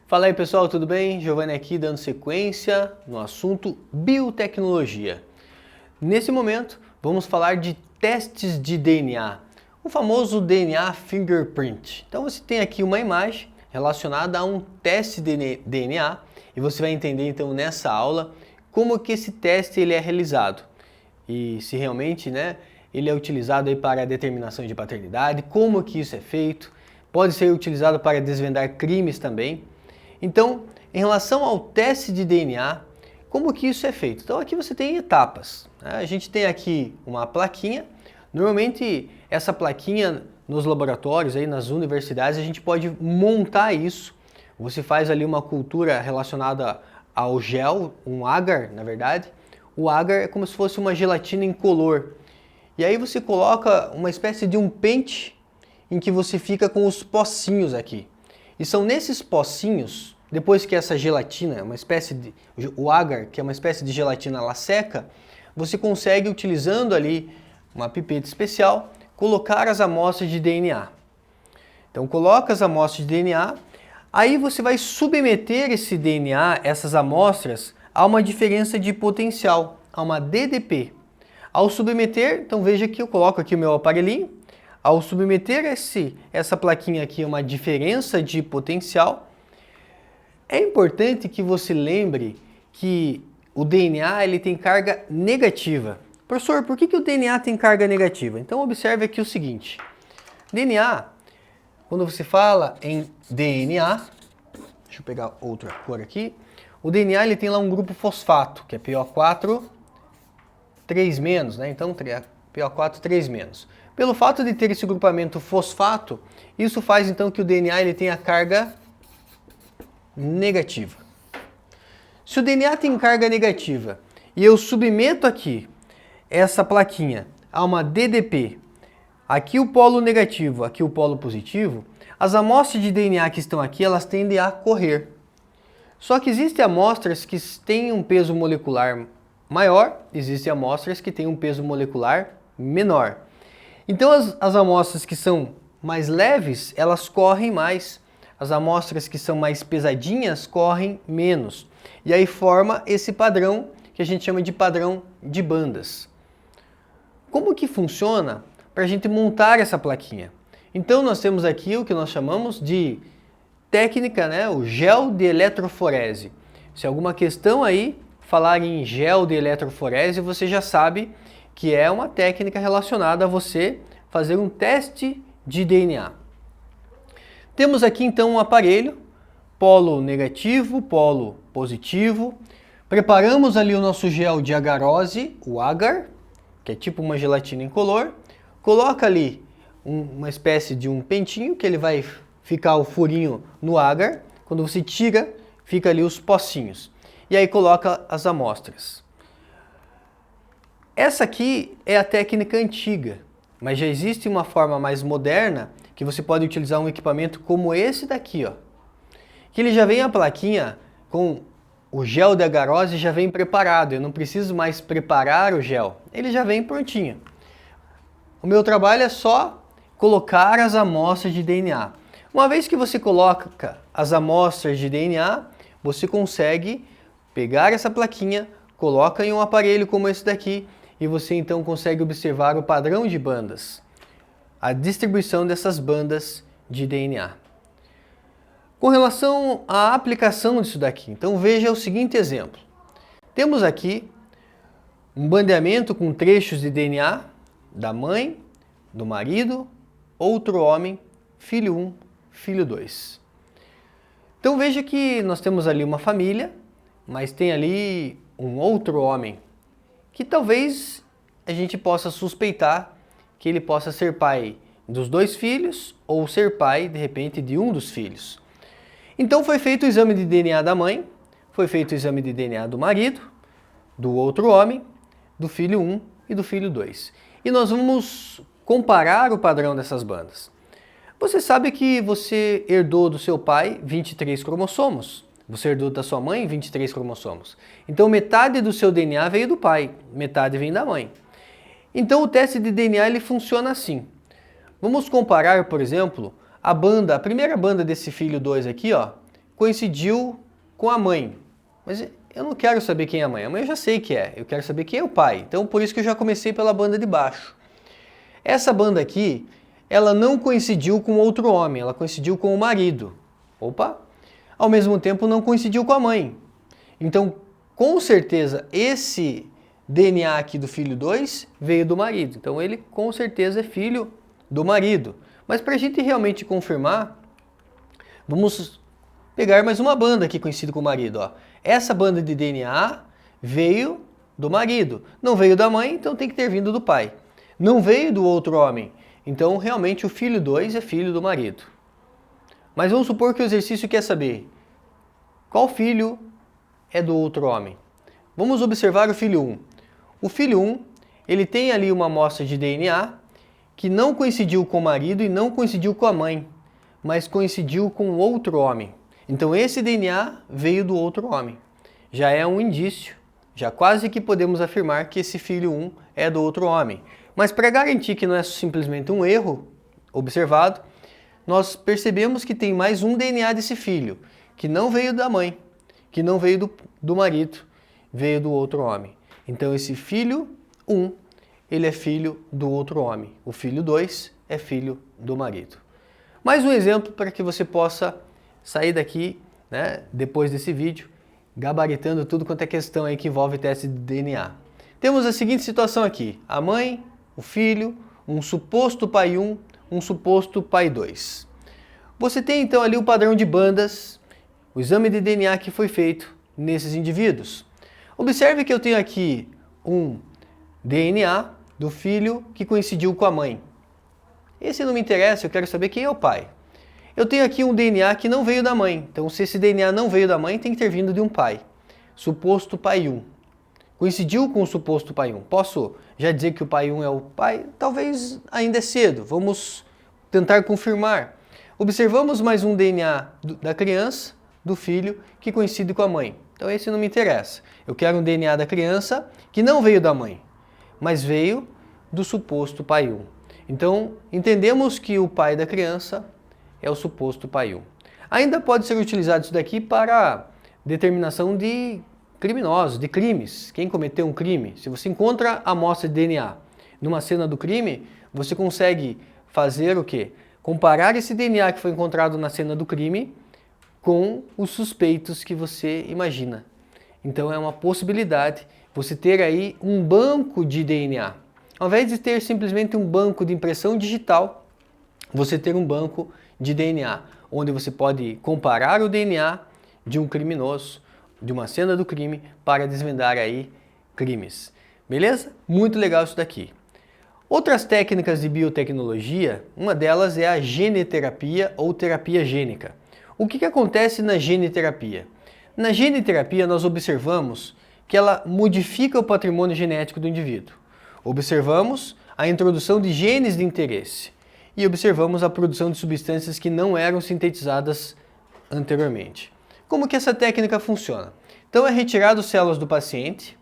Fala aí pessoal, tudo bem? Giovanni aqui dando sequência no assunto biotecnologia. Nesse momento vamos falar de testes de DNA, o famoso DNA fingerprint. Então você tem aqui uma imagem relacionada a um teste de DNA e você vai entender então nessa aula como que esse teste ele é realizado e se realmente ele é utilizado aí para a determinação de paternidade, como que isso é feito, pode ser utilizado para desvendar crimes também. Então, em relação ao teste de DNA, como que isso é feito? Então aqui você tem etapas. A gente tem aqui uma plaquinha. Normalmente essa plaquinha nos laboratórios, aí nas universidades, a gente pode montar isso. Você faz ali uma cultura relacionada ao gel, um agar, na verdade. O agar é como se fosse uma gelatina incolor. E aí você coloca uma espécie de um pente em que você fica com os pocinhos aqui. E são nesses pocinhos, depois que essa gelatina, o agar, que é uma espécie de gelatina, ela seca, você consegue, utilizando ali uma pipeta especial, colocar as amostras de DNA. Então coloca as amostras de DNA, aí você vai submeter esse DNA, essas amostras, a uma diferença de potencial, a uma DDP. Ao submeter, então veja que eu coloco aqui o meu aparelhinho, ao submeter essa plaquinha aqui a uma diferença de potencial, é importante que você lembre que o DNA ele tem carga negativa. Professor, por que o DNA tem carga negativa? Então observe aqui o seguinte, DNA, quando você fala em DNA, deixa eu pegar outra cor aqui, o DNA ele tem lá um grupo fosfato, que é PO4 3-, então PO4 3-. Pelo fato de ter esse grupamento fosfato, isso faz então que o DNA ele tenha carga negativa. Se o DNA tem carga negativa e eu submeto aqui essa plaquinha a uma DDP, aqui o polo negativo, aqui o polo positivo, as amostras de DNA que estão aqui, elas tendem a correr. Só que existem amostras que têm um peso molecular maior, existem amostras que têm um peso molecular menor. Então as amostras que são mais leves, elas correm mais. As amostras que são mais pesadinhas correm menos. E aí forma esse padrão que a gente chama de padrão de bandas. Como que funciona para a gente montar essa plaquinha? Então nós temos aqui o que nós chamamos de técnica, o gel de eletroforese. Se alguma questão aí falar em gel de eletroforese, você já sabe que é uma técnica relacionada a você fazer um teste de DNA. Temos aqui então um aparelho, polo negativo, polo positivo. Preparamos ali o nosso gel de agarose, o agar, que é tipo uma gelatina incolor. Coloca ali uma espécie de um pentinho, que ele vai ficar o furinho no agar. Quando você tira, fica ali os pocinhos. E aí coloca as amostras. Essa aqui é a técnica antiga, mas já existe uma forma mais moderna que você pode utilizar um equipamento como esse daqui, ó. Que ele já vem a plaquinha com o gel de agarose já vem preparado, eu não preciso mais preparar o gel, ele já vem prontinho. O meu trabalho é só colocar as amostras de DNA. Uma vez que você coloca as amostras de DNA, você consegue pegar essa plaquinha, coloca em um aparelho como esse daqui, e você então consegue observar o padrão de bandas, a distribuição dessas bandas de DNA. Com relação à aplicação disso daqui, então veja o seguinte exemplo. Temos aqui um bandeamento com trechos de DNA da mãe, do marido, outro homem, filho 1, filho 2. Então veja que nós temos ali uma família, mas tem ali um outro homem, que talvez a gente possa suspeitar que ele possa ser pai dos 2 filhos ou ser pai, de repente, de um dos filhos. Então foi feito o exame de DNA da mãe, foi feito o exame de DNA do marido, do outro homem, do filho 1 e do filho 2. E nós vamos comparar o padrão dessas bandas. Você sabe que você herdou do seu pai 23 cromossomos. Você herdou da sua mãe 23 cromossomos. Então metade do seu DNA veio do pai, metade vem da mãe. Então o teste de DNA ele funciona assim. Vamos comparar, por exemplo, a primeira banda desse filho 2 aqui, ó, coincidiu com a mãe. Mas eu não quero saber quem é a mãe. A mãe eu já sei que é. Eu quero saber quem é o pai. Então por isso que eu já comecei pela banda de baixo. Essa banda aqui, ela não coincidiu com outro homem. Ela coincidiu com o marido. Opa! Ao mesmo tempo não coincidiu com a mãe. Então, com certeza, esse DNA aqui do filho 2 veio do marido. Então ele com certeza é filho do marido. Mas para a gente realmente confirmar, vamos pegar mais uma banda aqui conhecida com o marido. Ó. Essa banda de DNA veio do marido. Não veio da mãe, então tem que ter vindo do pai. Não veio do outro homem. Então realmente o filho 2 é filho do marido. Mas vamos supor que o exercício quer saber qual filho é do outro homem. Vamos observar o filho 1. O filho 1, ele tem ali uma amostra de DNA que não coincidiu com o marido e não coincidiu com a mãe, mas coincidiu com outro homem. Então esse DNA veio do outro homem. Já é um indício, já quase que podemos afirmar que esse filho 1 é do outro homem. Mas para garantir que não é simplesmente um erro observado, nós percebemos que tem mais um DNA desse filho, que não veio da mãe, que não veio do marido, veio do outro homem. Então esse filho 1, ele é filho do outro homem. O filho 2 é filho do marido. Mais um exemplo para que você possa sair daqui, né, depois desse vídeo, gabaritando tudo quanto é questão aí que envolve teste de DNA. Temos a seguinte situação aqui. A mãe, o filho, um suposto pai 1, um suposto pai 2. Você tem então ali o padrão de bandas, o exame de DNA que foi feito nesses indivíduos. Observe que eu tenho aqui um DNA do filho que coincidiu com a mãe. Esse não me interessa, eu quero saber quem é o pai. Eu tenho aqui um DNA que não veio da mãe. Então, se esse DNA não veio da mãe, tem que ter vindo de um pai. Suposto pai 1. Coincidiu com o suposto pai 1. Posso já dizer que o pai 1 é o pai? Talvez ainda é cedo. Vamos tentar confirmar. Observamos mais um DNA da criança, do filho, que coincide com a mãe. Então esse não me interessa. Eu quero um DNA da criança que não veio da mãe, mas veio do suposto pai 1. Então entendemos que o pai da criança é o suposto pai 1. Ainda pode ser utilizado isso daqui para determinação de criminosos, de crimes. Quem cometeu um crime, se você encontra a amostra de DNA numa cena do crime, você consegue fazer o quê? Comparar esse DNA que foi encontrado na cena do crime com os suspeitos que você imagina. Então é uma possibilidade você ter aí um banco de DNA. Ao invés de ter simplesmente um banco de impressão digital, você ter um banco de DNA, onde você pode comparar o DNA de um criminoso, de uma cena do crime, para desvendar aí crimes. Beleza? Muito legal isso daqui. Outras técnicas de biotecnologia, uma delas é a geneterapia ou terapia gênica. O que acontece na geneterapia? Na geneterapia nós observamos que ela modifica o patrimônio genético do indivíduo. Observamos a introdução de genes de interesse e observamos a produção de substâncias que não eram sintetizadas anteriormente. Como que essa técnica funciona? Então é retirado células do paciente.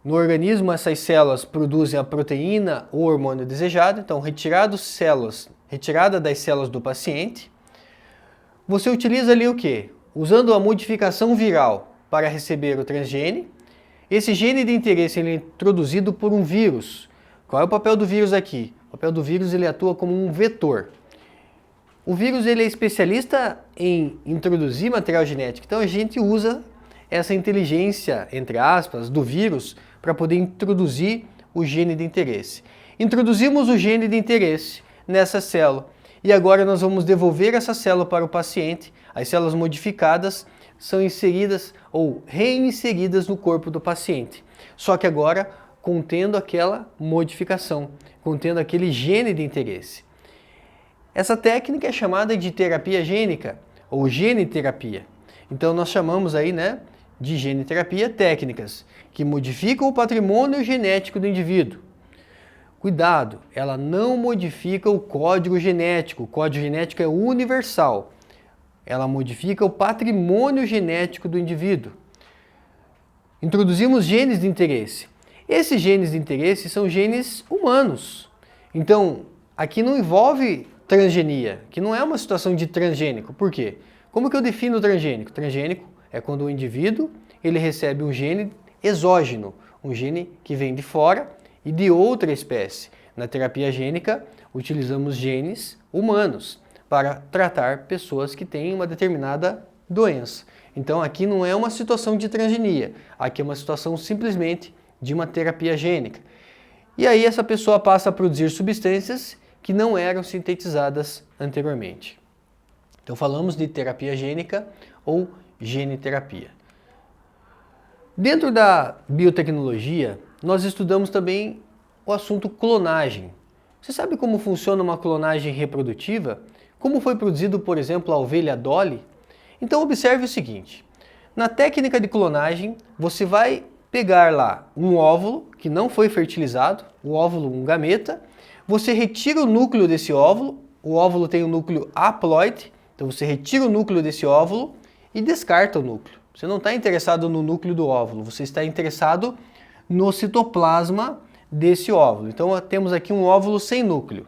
No organismo essas células produzem a proteína ou hormônio desejado. Então retirada das células do paciente. Você utiliza ali o quê? Usando a modificação viral para receber o transgene. Esse gene de interesse ele é introduzido por um vírus. Qual é o papel do vírus aqui? O papel do vírus ele atua como um vetor. O vírus ele é especialista em introduzir material genético. Então a gente usa essa inteligência, entre aspas, do vírus para poder introduzir o gene de interesse. Introduzimos o gene de interesse nessa célula. E agora nós vamos devolver essa célula para o paciente. As células modificadas são inseridas ou reinseridas no corpo do paciente. Só que agora contendo aquela modificação, contendo aquele gene de interesse. Essa técnica é chamada de terapia gênica ou geneterapia. Então nós chamamos aí, né, de geneterapia técnicas que modificam o patrimônio genético do indivíduo. Cuidado, ela não modifica o código genético. O código genético é universal. Ela modifica o patrimônio genético do indivíduo. Introduzimos genes de interesse. Esses genes de interesse são genes humanos. Então, aqui não envolve transgenia, que não é uma situação de transgênico. Por quê? Como que eu defino o transgênico? Transgênico é quando o indivíduo ele recebe um gene exógeno, um gene que vem de fora e de outra espécie. Na terapia gênica, utilizamos genes humanos para tratar pessoas que têm uma determinada doença. Então aqui não é uma situação de transgenia, aqui é uma situação simplesmente de uma terapia gênica. E aí essa pessoa passa a produzir substâncias que não eram sintetizadas anteriormente. Então falamos de terapia gênica ou geniterapia. Dentro da biotecnologia, nós estudamos também o assunto clonagem. Você sabe como funciona uma clonagem reprodutiva? Como foi produzido, por exemplo, a ovelha Dolly? Então observe o seguinte, na técnica de clonagem, você vai pegar lá um óvulo que não foi fertilizado, o óvulo, um gameta, você retira o núcleo desse óvulo, o óvulo tem um núcleo haploide, então você retira o núcleo desse óvulo e descarta o núcleo. Você não está interessado no núcleo do óvulo, você está interessado no citoplasma desse óvulo. Então temos aqui um óvulo sem núcleo.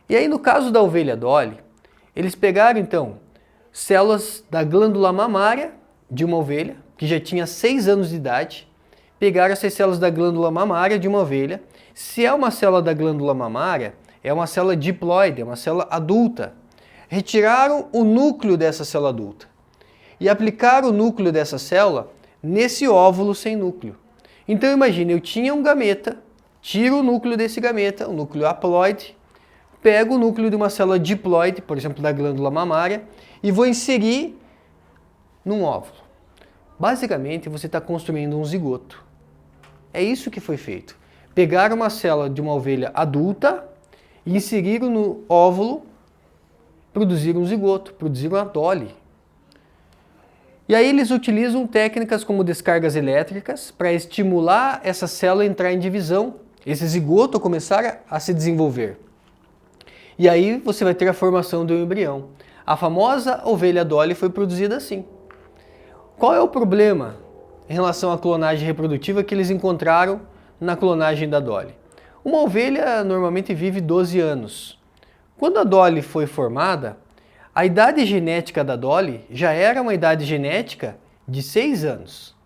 E aí no caso da ovelha Dolly, eles pegaram então células da glândula mamária de uma ovelha, que já tinha 6 anos de idade, pegaram essas células da glândula mamária de uma ovelha. Se é uma célula da glândula mamária, é uma célula diploide, é uma célula adulta. Retiraram o núcleo dessa célula adulta e aplicaram o núcleo dessa célula nesse óvulo sem núcleo. Então imagine, eu tinha um gameta, tiro o núcleo desse gameta, o núcleo haploide, pego o núcleo de uma célula diploide, por exemplo, da glândula mamária, e vou inserir num óvulo. Basicamente, você está construindo um zigoto. É isso que foi feito. Pegaram uma célula de uma ovelha adulta e inseriram no óvulo, produziram um zigoto, produziram a Dolly. E aí eles utilizam técnicas como descargas elétricas para estimular essa célula a entrar em divisão, esse zigoto começar a se desenvolver. E aí você vai ter a formação do embrião. A famosa ovelha Dolly foi produzida assim. Qual é o problema em relação à clonagem reprodutiva que eles encontraram na clonagem da Dolly? Uma ovelha normalmente vive 12 anos. Quando a Dolly foi formada, a idade genética da Dolly já era uma idade genética de 6 anos.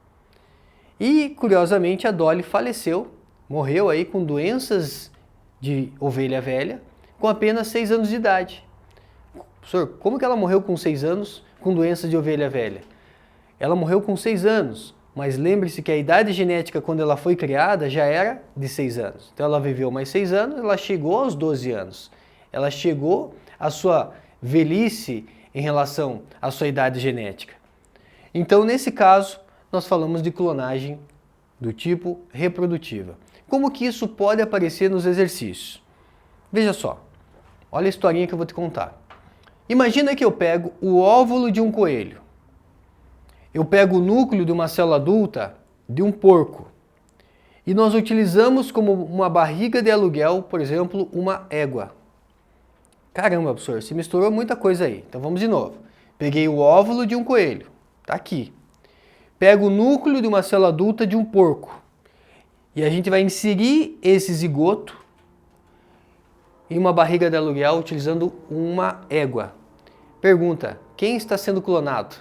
E, curiosamente, a Dolly faleceu, morreu aí com doenças de ovelha velha, com apenas 6 anos de idade. Professor, como que ela morreu com 6 anos com doenças de ovelha velha? Ela morreu com 6 anos, mas lembre-se que a idade genética quando ela foi criada já era de 6 anos. Então ela viveu mais 6 anos, ela chegou aos 12 anos. Ela chegou à sua velhice em relação à sua idade genética. Então, nesse caso, nós falamos de clonagem do tipo reprodutiva. Como que isso pode aparecer nos exercícios? Veja só, olha a historinha que eu vou te contar. Imagina que eu pego o óvulo de um coelho. Eu pego o núcleo de uma célula adulta de um porco. E nós utilizamos como uma barriga de aluguel, por exemplo, uma égua. Caramba, professor, se misturou muita coisa aí. Então vamos de novo. Peguei o óvulo de um coelho, tá aqui. Pego o núcleo de uma célula adulta de um porco. E a gente vai inserir esse zigoto em uma barriga de aluguel utilizando uma égua. Pergunta, quem está sendo clonado?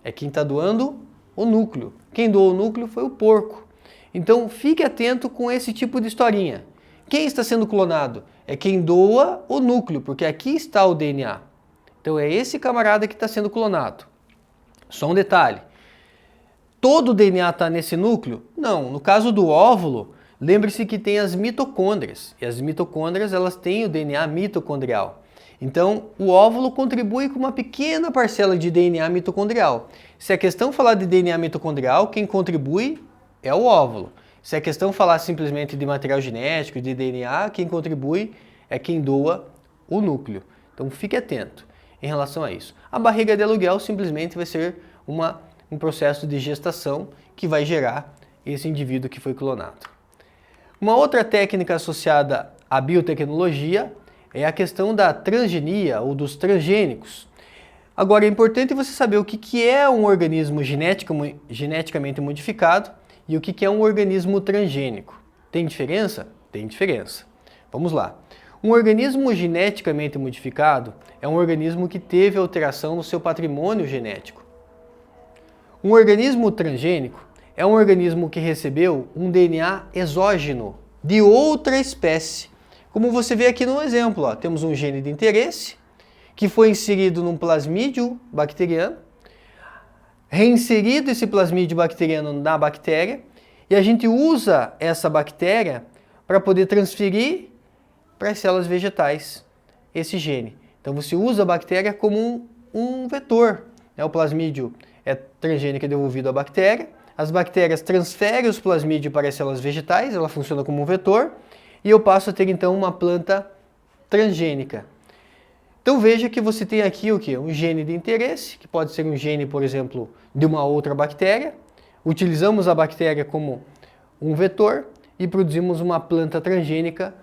É quem está doando o núcleo. Quem doou o núcleo foi o porco. Então fique atento com esse tipo de historinha. Quem está sendo clonado? É quem doa o núcleo, porque aqui está o DNA. Então é esse camarada que está sendo clonado. Só um detalhe. Todo o DNA está nesse núcleo? Não. No caso do óvulo, lembre-se que tem as mitocôndrias. E as mitocôndrias elas têm o DNA mitocondrial. Então o óvulo contribui com uma pequena parcela de DNA mitocondrial. Se a questão falar de DNA mitocondrial, quem contribui é o óvulo. Se a questão falar simplesmente de material genético, de DNA, quem contribui é quem doa o núcleo. Então fique atento em relação a isso. A barriga de aluguel simplesmente vai ser um processo de gestação que vai gerar esse indivíduo que foi clonado. Uma outra técnica associada à biotecnologia é a questão da transgenia ou dos transgênicos. Agora é importante você saber o que é um organismo geneticamente modificado e o que é um organismo transgênico. Tem diferença? Tem diferença. Vamos lá. Um organismo geneticamente modificado é um organismo que teve alteração no seu patrimônio genético. Um organismo transgênico é um organismo que recebeu um DNA exógeno de outra espécie. Como você vê aqui no exemplo, ó, temos um gene de interesse que foi inserido num plasmídio bacteriano, reinserido esse plasmídio bacteriano na bactéria, e a gente usa essa bactéria para poder transferir para as células vegetais esse gene. Então você usa a bactéria como um vetor. O plasmídio é transgênico, é devolvido à bactéria, as bactérias transferem os plasmídios para as células vegetais, ela funciona como um vetor, e eu passo a ter então uma planta transgênica. Então veja que você tem aqui o quê? Um gene de interesse, que pode ser um gene, por exemplo, de uma outra bactéria. Utilizamos a bactéria como um vetor e produzimos uma planta transgênica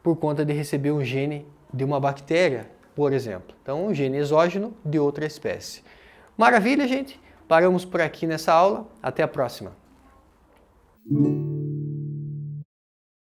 por conta de receber um gene de uma bactéria, por exemplo. Então, um gene exógeno de outra espécie. Maravilha, gente? Paramos por aqui nessa aula. Até a próxima.